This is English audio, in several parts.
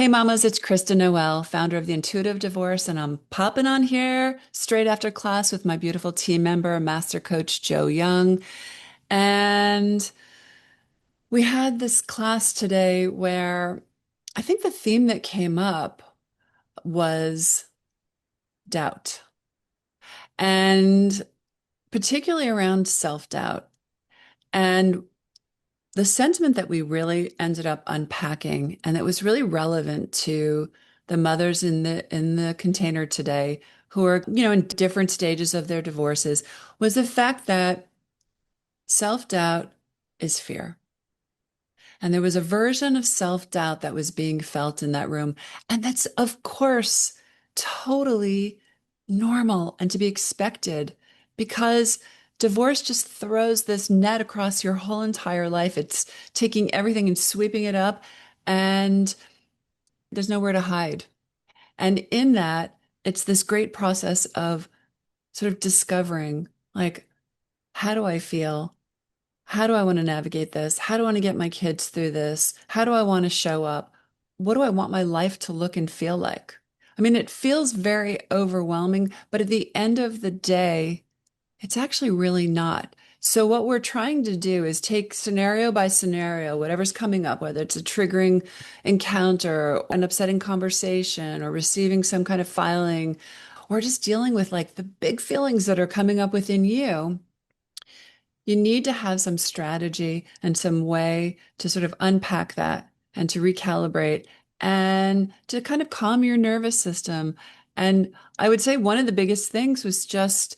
Hey mamas, it's Kristen Noel, founder of the Intuitive Divorce, and I'm popping on here straight after class with my beautiful team member, Master Coach Joe Young. And we had this class today where I think the theme that came up was doubt, and particularly around self-doubt. And the sentiment that we really ended up unpacking, and it was really relevant to the mothers in the container today who are, in different stages of their divorces, was the fact that self-doubt is fear. And there was a version of self-doubt that was being felt in that room. And that's, of course, totally normal and to be expected because divorce just throws this net across your whole entire life. It's taking everything and sweeping it up, and there's nowhere to hide. And in that, it's this great process of sort of discovering, like, how do I feel? How do I want to navigate this? How do I want to get my kids through this? How do I want to show up? What do I want my life to look and feel like? I mean, it feels very overwhelming, but at the end of the day, it's actually really not. So, what we're trying to do is take scenario by scenario, whatever's coming up, whether it's a triggering encounter, an upsetting conversation, or receiving some kind of filing, or just dealing with like the big feelings that are coming up within you. You need to have some strategy and some way to sort of unpack that and to recalibrate and to kind of calm your nervous system. And I would say one of the biggest things was just,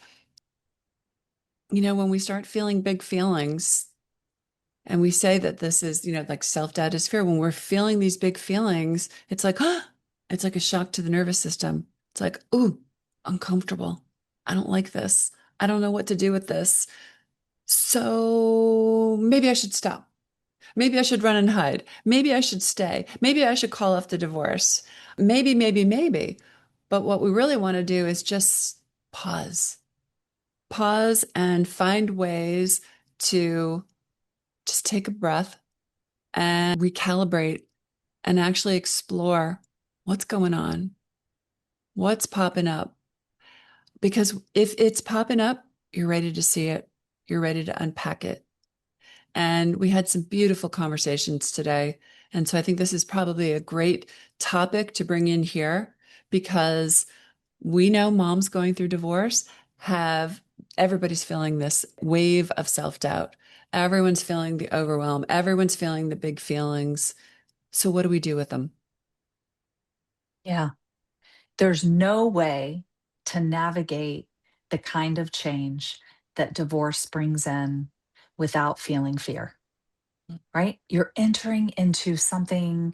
when we start feeling big feelings and we say that this is, like self-doubt is fear, when we're feeling these big feelings, it's like, it's like a shock to the nervous system. It's like, ooh, uncomfortable. I don't like this. I don't know what to do with this. So maybe I should stop. Maybe I should run and hide. Maybe I should stay. Maybe I should call off the divorce. Maybe. But what we really want to do is just pause, pause and find ways to just take a breath and recalibrate and actually explore what's going on, what's popping up. Because if it's popping up, you're ready to see it, you're ready to unpack it. And we had some beautiful conversations today. And so I think this is probably a great topic to bring in here because we know moms going through divorce have everybody's feeling this wave of self-doubt. Everyone's feeling the overwhelm. Everyone's feeling the big feelings. So what do we do with them? Yeah. There's no way to navigate the kind of change that divorce brings in without feeling fear, right? You're entering into something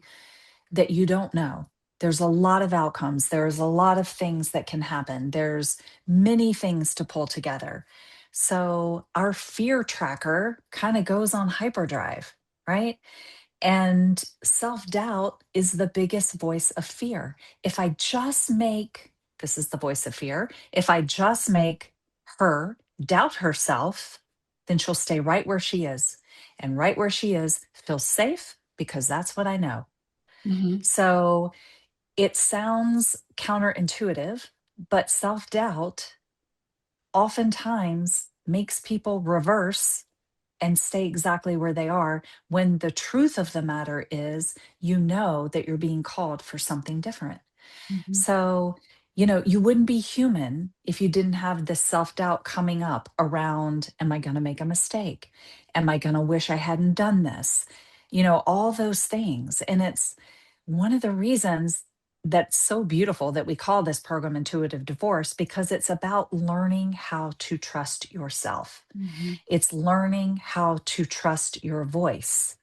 that you don't know. There's a lot of outcomes. There's a lot of things that can happen. There's many things to pull together. So our fear tracker kind of goes on hyperdrive, right? And self doubt is the biggest voice of fear. If I just make, this is the voice of fear, if I just make her doubt herself, then she'll stay right where she is. And right where she is feels safe because that's what I know. Mhm. So it sounds counterintuitive, but self doubt oftentimes makes people reverse and stay exactly where they are when the truth of the matter is, you know that you're being called for something different. Mhm. So, you wouldn't be human if you didn't have this self doubt coming up around, am I going to make a mistake? Am I going to wish I hadn't done this? All those things. And it's one of the reasons that's so beautiful that we call this program Intuitive Divorce because it's about learning how to trust yourself. Mhm. It's learning how to trust your voice.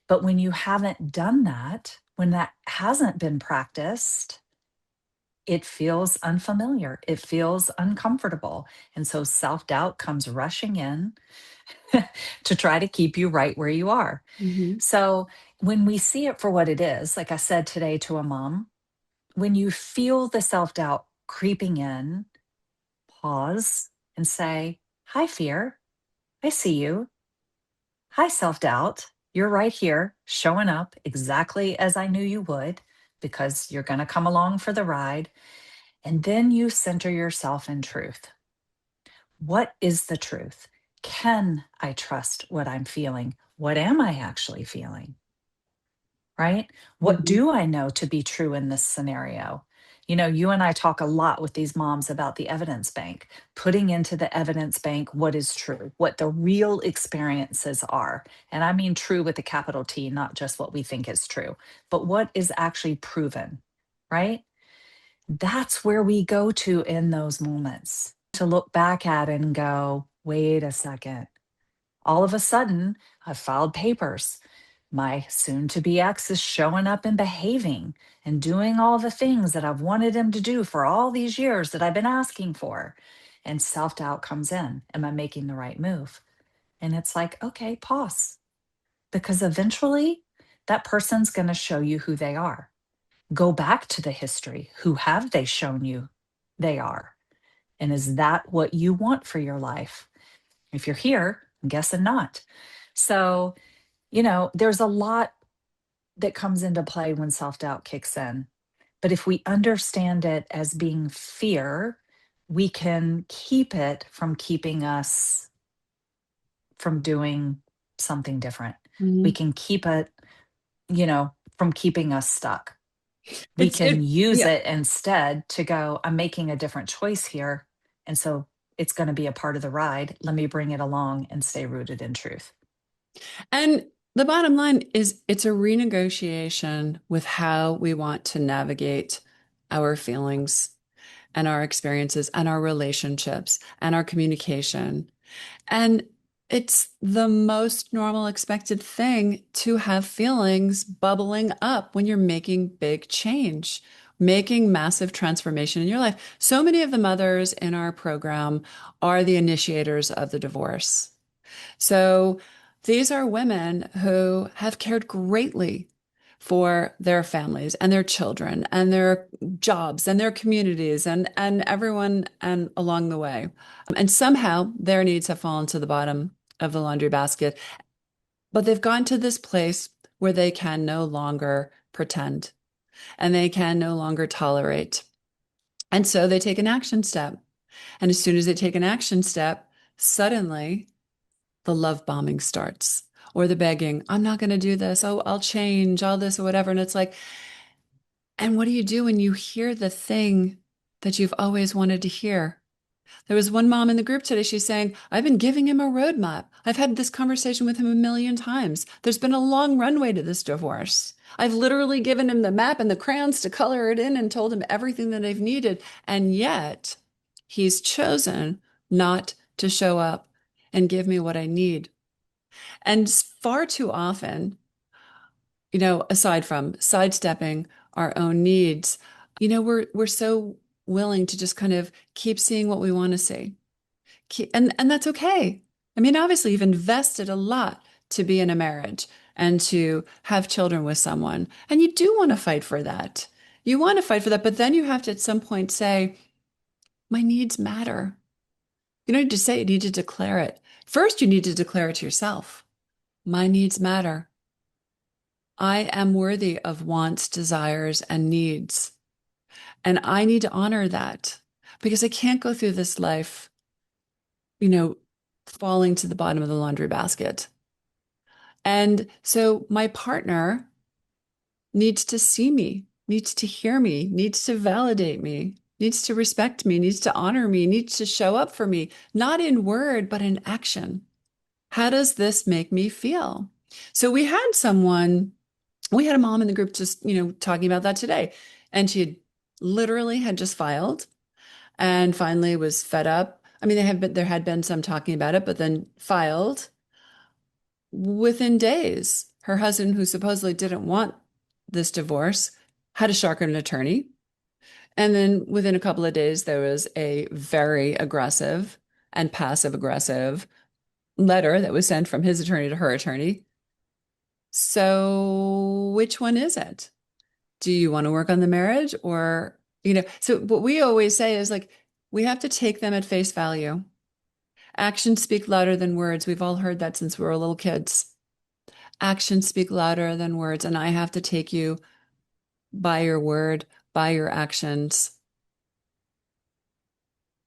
But when you haven't done that, when that hasn't been practiced, it feels unfamiliar. It feels uncomfortable. And so self doubt comes rushing in to try to keep you right where you are. Mhm. So when we see it for what it is, like I said today to a mom, when you feel the self doubt creeping in, pause and say, hi, fear. I see you. Hi, self doubt. You're right here, showing up exactly as I knew you would. because you're going to come along for the ride. And then you center yourself in truth. What is the truth? Can I trust what I'm feeling? What am I actually feeling? Right? What Mhm. do I know to be true in this scenario? You know, you and I talk a lot with these moms about the evidence bank, putting into the evidence bank what is true, what the real experiences are. And I mean true with a capital T, not just what we think is true, but what is actually proven, right? That's where we go to in those moments to look back at and go, wait a second. All of a sudden, I've filed papers. My soon to be ex is showing up and behaving and doing all the things that I've wanted him to do for all these years that I've been asking for. And self doubt comes in. Am I making the right move? And it's like, okay, pause. Because eventually that person's going to show you who they are. Go back to the history. Who have they shown you they are? And is that what you want for your life? If you're here, I'm guessing not. So, you know, there's a lot that comes into play when self doubt kicks in. But if we understand it as being fear, we can keep it from keeping us from doing something different. We Mhm. can keep it, you know, from keeping us stuck. We It's can it use Yeah. it instead to go, I'm making a different choice here. And so it's going to be a part of the ride. Let me bring it along and stay rooted in truth. And the bottom line is it's a renegotiation with how we want to navigate our feelings and our experiences and our relationships and our communication. And it's the most normal expected thing to have feelings bubbling up when you're making big change, making massive transformation in your life. So many of the mothers in our program are the initiators of the divorce. So these are women who have cared greatly for their families and their children and their jobs and their communities and everyone and along the way. And somehow their needs have fallen to the bottom of the laundry basket, but they've gone to this place where they can no longer pretend and they can no longer tolerate. And so they take an action step. And as soon as they take an action step, suddenly the love bombing starts or the begging, I'm not going to do this. Oh, I'll change all this or whatever. And it's like, and what do you do when you hear the thing that you've always wanted to hear? There was one mom in the group today. She's saying, I've been giving him a roadmap. I've had this conversation with him a million times. There's been a long runway to this divorce. I've literally given him the map and the crayons to color it in and told him everything that I've needed. And yet he's chosen not to show up and give me what I need. And far too often, aside from sidestepping our own needs, we're so willing to just kind of keep seeing what we want to see. And that's okay. I mean, obviously, you've invested a lot to be in a marriage and to have children with someone, and you do want to fight for that. You want to fight for that, but then you have to at some point say, my needs matter. You don't need to say it, you need to declare it. First, you need to declare it to yourself. My needs matter. I am worthy of wants, desires, and needs. And I need to honor that because I can't go through this life, you know, falling to the bottom of the laundry basket. And so my partner needs to see me, needs to hear me, needs to validate me, needs to respect me, needs to honor me, needs to show up for me, not in word, but in action. How does this make me feel? So we had a mom in the group just, talking about that today. And she had literally had just filed and finally was fed up. I mean, there had been some talking about it, but then filed within days. Her husband, who supposedly didn't want this divorce, had to shark an attorney. And then within a couple of days, there was a very aggressive and passive aggressive letter that was sent from his attorney to her attorney. So, which one is it? Do you want to work on the marriage or, so what we always say is like, we have to take them at face value. Actions speak louder than words. We've all heard that since we were little kids. Actions speak louder than words. And I have to take you by your word, by your actions.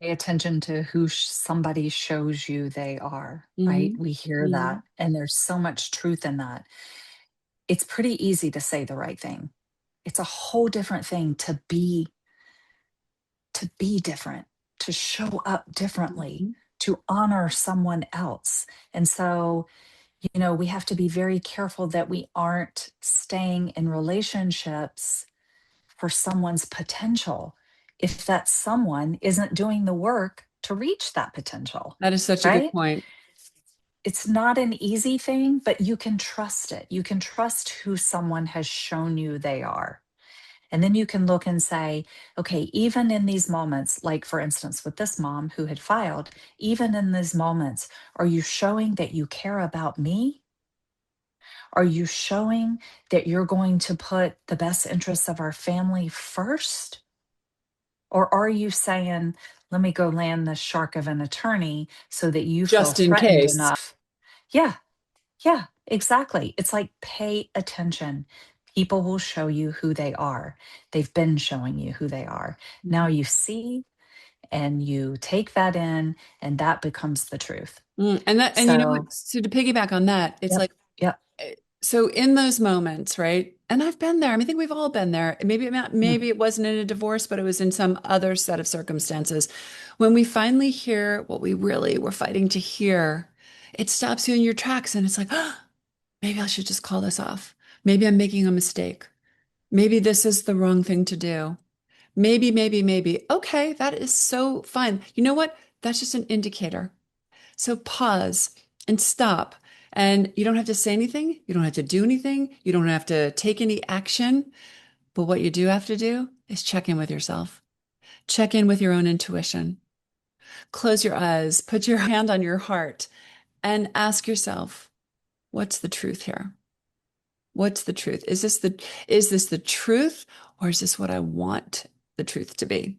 Pay attention to who somebody shows you they are, right? Hmm. We hear Hmm. that, and there's so much truth in that. It's pretty easy to say the right thing. It's a whole different thing to be different, to show up differently, Hmm. to honor someone else. And so, we have to be very careful that we aren't staying in relationships for someone's potential if that someone isn't doing the work to reach that potential, That is such a good right? point. It's not an easy thing, but you can trust it. You can trust who someone has shown you they are. And then you can look and say, okay, even in these moments, like for instance, with this mom who had filed, even in these moments, are you showing that you care about me? Are you showing that you're going to put the best interests of our family first? Or are you saying, let me go land the shark of an attorney so that you feel Just in threatened case. enough? Yeah, yeah, exactly. It's like pay attention. People will show you who they are. They've been showing you who they are. Now Mhm. you see and you take that in, and that becomes the truth. And you know So, what? So to piggyback on that, it's yep, like, yep, so in those moments, right? And I've been there. I mean, I think we've all been there. mm, Maybe it wasn't in a divorce, but it was in some other set of circumstances. When we finally hear what we really were fighting to hear, it stops you in your tracks, and it's like, oh, maybe I should just call this off. Maybe I'm making a mistake. Maybe this is the wrong thing to do. Maybe. Okay, that is so fine. You know what? That's just an indicator. So pause and stop. And you don't have to say anything. You don't have to do anything. You don't have to take any action. But what you do have to do is check in with yourself. Check in with your own intuition. Close your eyes, put your hand on your heart, and ask yourself, what's the truth here? What's the truth? Is this the truth, or is this what I want the truth to be?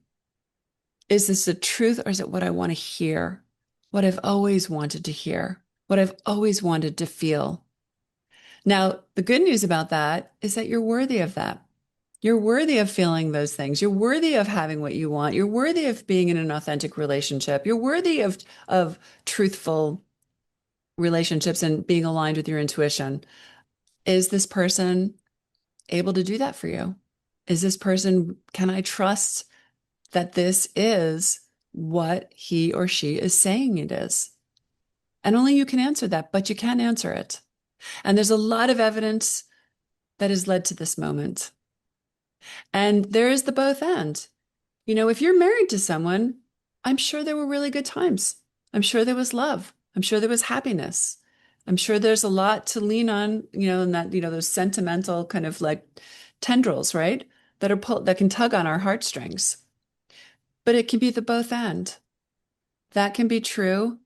Is this the truth, or is it what I want to hear? What I've always wanted to hear? What I've always wanted to feel? Now, the good news about that is that you're worthy of that. You're worthy of feeling those things. You're worthy of having what you want. You're worthy of being in an authentic relationship. You're worthy of truthful relationships and being aligned with your intuition. Is this person able to do that for you? Is this person, can I trust that this is what he or she is saying it is? And only you can answer that, but you can answer it. And there's a lot of evidence that has led to this moment. And there is the both end. If you're married to someone, I'm sure there were really good times. I'm sure there was love. I'm sure there was happiness. I'm sure there's a lot to lean on, and that, those sentimental kind of like tendrils, right? That can tug on our heartstrings. But it can be the both end. That can be true,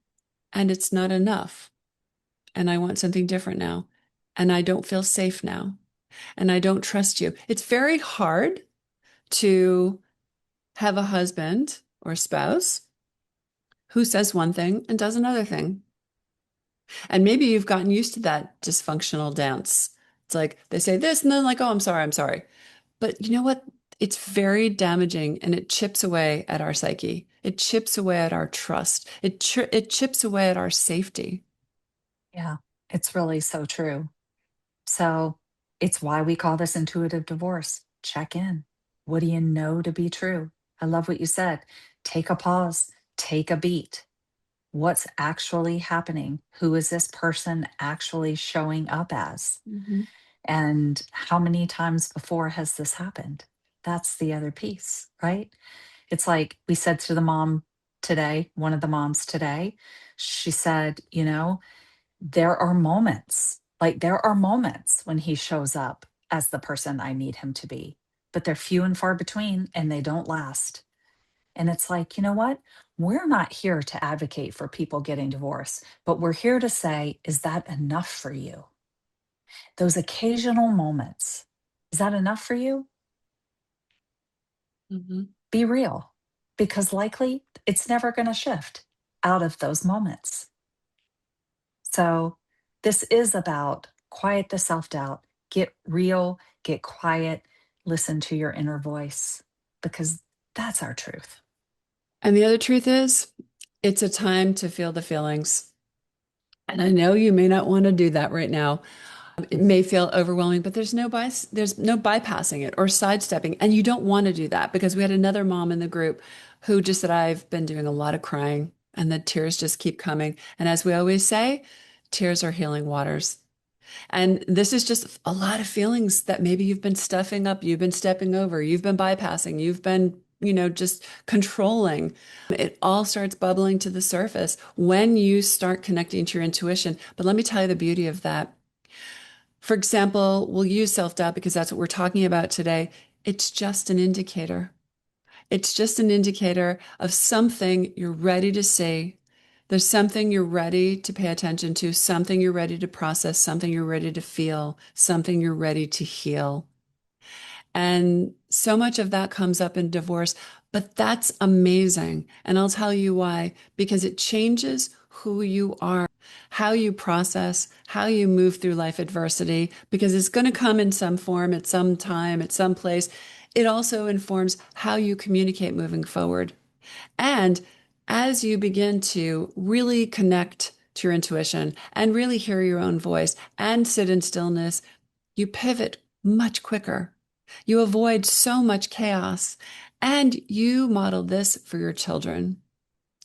and it's not enough. And I want something different now. And I don't feel safe now. And I don't trust you. It's very hard to have a husband or spouse who says one thing and does another thing. And maybe you've gotten used to that dysfunctional dance. It's like they say this and then like, oh, I'm sorry, I'm sorry. But you know what? It's very damaging and it chips away at our psyche. It chips away at our trust. It chips away at our safety. yeah, it's really so true. So it's why we call this intuitive divorce. Check in. What do you know to be true? I love what you said. Take a pause, take a beat. What's actually happening? Who is this person actually showing up as? Mhm. And how many times before has this happened? That's the other piece, right? It's like we said to the mom today, one of the moms today, she said, there are moments when he shows up as the person I need him to be, but they're few and far between and they don't last. And it's like, you know what? We're not here to advocate for people getting divorced, but we're here to say, is that enough for you? Those occasional moments, is that enough for you? Mhm. Be real, because likely it's never going to shift out of those moments. So, this is about quiet the self doubt, get real, get quiet, listen to your inner voice because that's our truth. And the other truth is, it's a time to feel the feelings. And I know you may not want to do that right now. It may feel overwhelming, but there's no bypassing it or sidestepping. And you don't want to do that because we had another mom in the group who just said, I've been doing a lot of crying and the tears just keep coming. And as we always say, tears are healing waters. And this is just a lot of feelings that maybe you've been stuffing up, you've been stepping over, you've been bypassing, you've been, just controlling. It all starts bubbling to the surface when you start connecting to your intuition. But let me tell you the beauty of that. For example, we'll use self-doubt because that's what we're talking about today. It's just an indicator. It's just an indicator of something you're ready to see. There's something you're ready to pay attention to, something you're ready to process, something you're ready to feel, something you're ready to heal. And so much of that comes up in divorce, but that's amazing. And I'll tell you why, because it changes who you are, how you process, how you move through life adversity, because it's going to come in some form at some time, at some place. It also informs how you communicate moving forward. And as you begin to really connect to your intuition and really hear your own voice and sit in stillness, you pivot much quicker. You avoid so much chaos. And you model this for your children.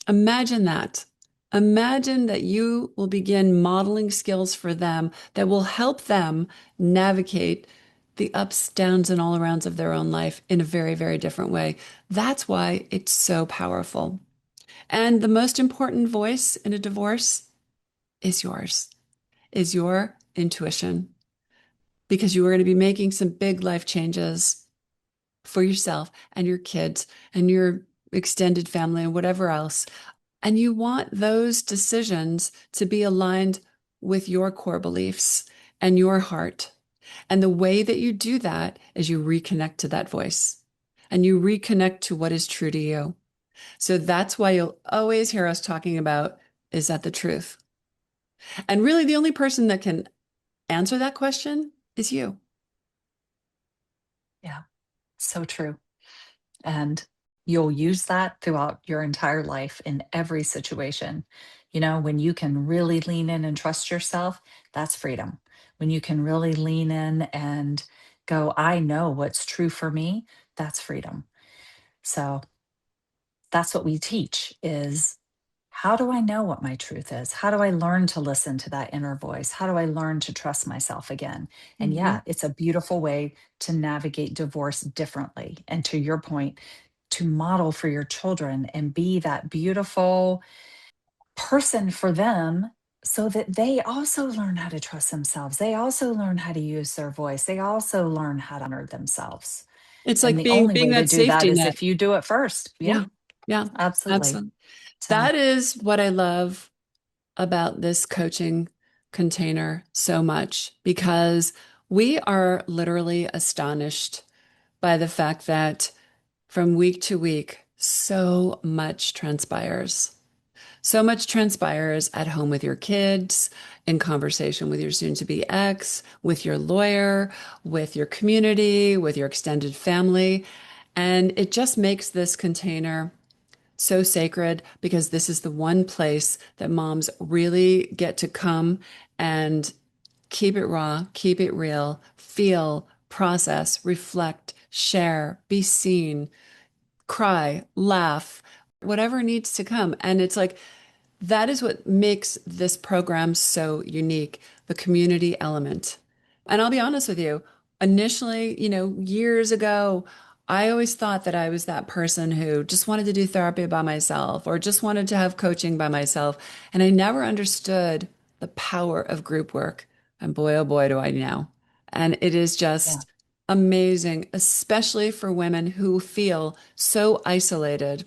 Imagine that. Imagine that you will begin modeling skills for them that will help them navigate the ups, downs, and all arounds of their own life in a very, very different way. That's why it's so powerful. And the most important voice in a divorce is yours, is your intuition, because you are going to be making some big life changes for yourself and your kids and your extended family and whatever else. And you want those decisions to be aligned with your core beliefs and your heart. And the way that you do that is you reconnect to that voice and you reconnect to what is true to you. So that's why you'll always hear us talking about, is that the truth? And really, the only person that can answer that question is you. Yeah, so true. And you'll use that throughout your entire life in every situation. When you can really lean in and trust yourself, that's freedom. When you can really lean in and go, I know what's true for me, that's freedom. So that's what we teach is how do I know what my truth is? How do I learn to listen to that inner voice? How do I learn to trust myself again? And yeah, Mhm. it's a beautiful way to navigate divorce differently. And to your point, to model for your children and be that beautiful person for them so that they also learn how to trust themselves. They also learn how to use their voice. They also learn how to honor themselves. It's And like the being only being way to that do that safety is net. if you do it first. Yeah, Yeah. Yeah. absolutely. Absolutely. So, That is what I love about this coaching container so much because we are literally astonished by the fact that from week to week, so much transpires. So much transpires at home with your kids, in conversation with your soon to be ex, with your lawyer, with your community, with your extended family. And it just makes this container so sacred because this is the one place that moms really get to come and keep it raw, keep it real, feel, process, reflect, share, be seen, cry, laugh, whatever needs to come. And it's like, that is what makes this program so unique, the community element. And I'll be honest with you, initially, years ago, I always thought that I was that person who just wanted to do therapy by myself or just wanted to have coaching by myself. And I never understood the power of group work. And boy, oh boy, do I now. And it is yeah. just amazing, especially for women who feel so isolated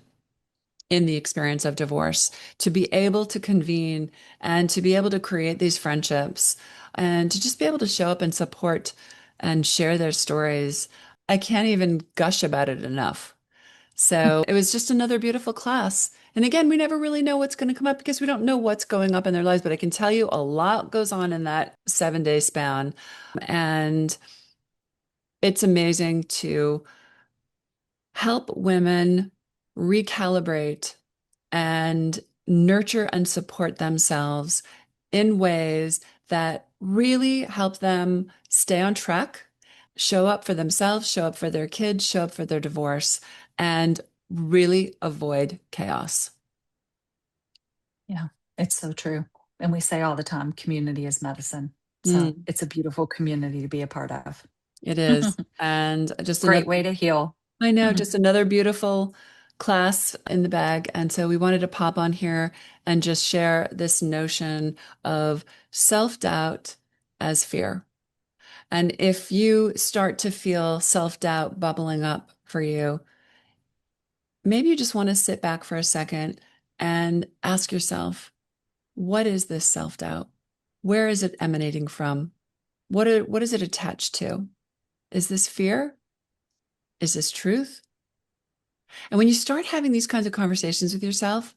in the experience of divorce, to be able to convene and to be able to create these friendships and to just be able to show up and support and share their stories. I can't even gush about it enough. So it was just another beautiful class. And again, we never really know what's going to come up because we don't know what's going up in their lives, but I can tell you a lot goes on in that 7-day span. And it's amazing to help women recalibrate and nurture and support themselves in ways that really help them stay on track, show up for themselves, show up for their kids, show up for their divorce, and really avoid chaos. Yeah, it's so true. And we say all the time, community is medicine. So Mm, it's a beautiful community to be a part of. it is. And just another Great way to heal. I know, just another beautiful class in the bag. And so we wanted to pop on here and just share this notion of self-doubt as fear. And if you start to feel self-doubt bubbling up for you, maybe you just want to sit back for a second and ask yourself, what is this self-doubt? Where is it emanating from? What is it attached to? Is this fear? Is this truth? And when you start having these kinds of conversations with yourself,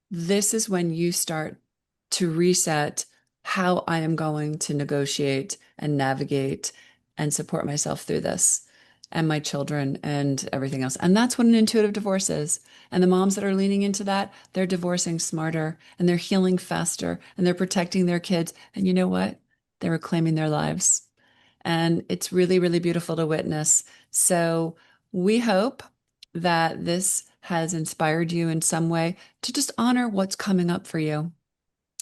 this is when you start to reset how I am going to negotiate and navigate and support myself through this and my children and everything else. And that's what an intuitive divorce is. And the moms that are leaning into that, they're divorcing smarter and they're healing faster and they're protecting their kids. And you know what? They're reclaiming their lives. And it's really, really beautiful to witness. So we hope that this has inspired you in some way to just honor what's coming up for you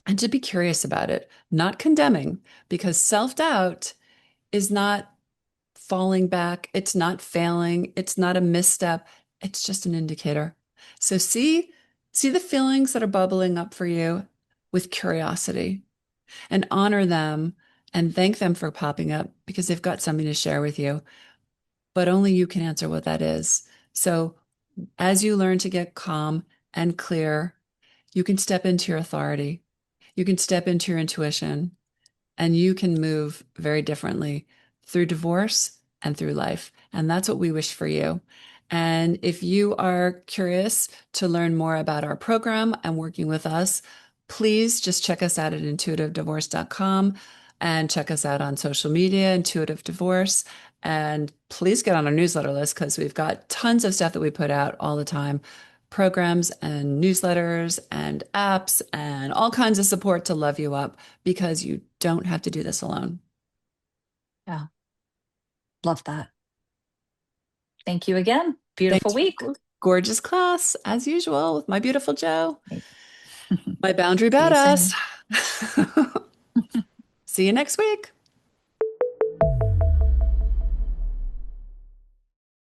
and to be curious about it, not condemning, because self-doubt is not falling back, it's not failing, it's not a misstep, it's just an indicator. So see the feelings that are bubbling up for you with curiosity and honor them and thank them for popping up because they've got something to share with you, but only you can answer what that is. So as you learn to get calm and clear, you can step into your authority. You can step into your intuition and you can move very differently through divorce and through life. And that's what we wish for you. And if you are curious to learn more about our program and working with us, please just check us out at intuitivedivorce.com and check us out on social media, Intuitive Divorce. And please get on our newsletter list because we've got tons of stuff that we put out all the time, programs and newsletters and apps and all kinds of support to love you up because you don't have to do this alone. Yeah, love that. Thank you again. Thank Beautiful week. you. Gorgeous class, as usual, with my beautiful Joe, Right. my boundary See you badass. soon. See you next week.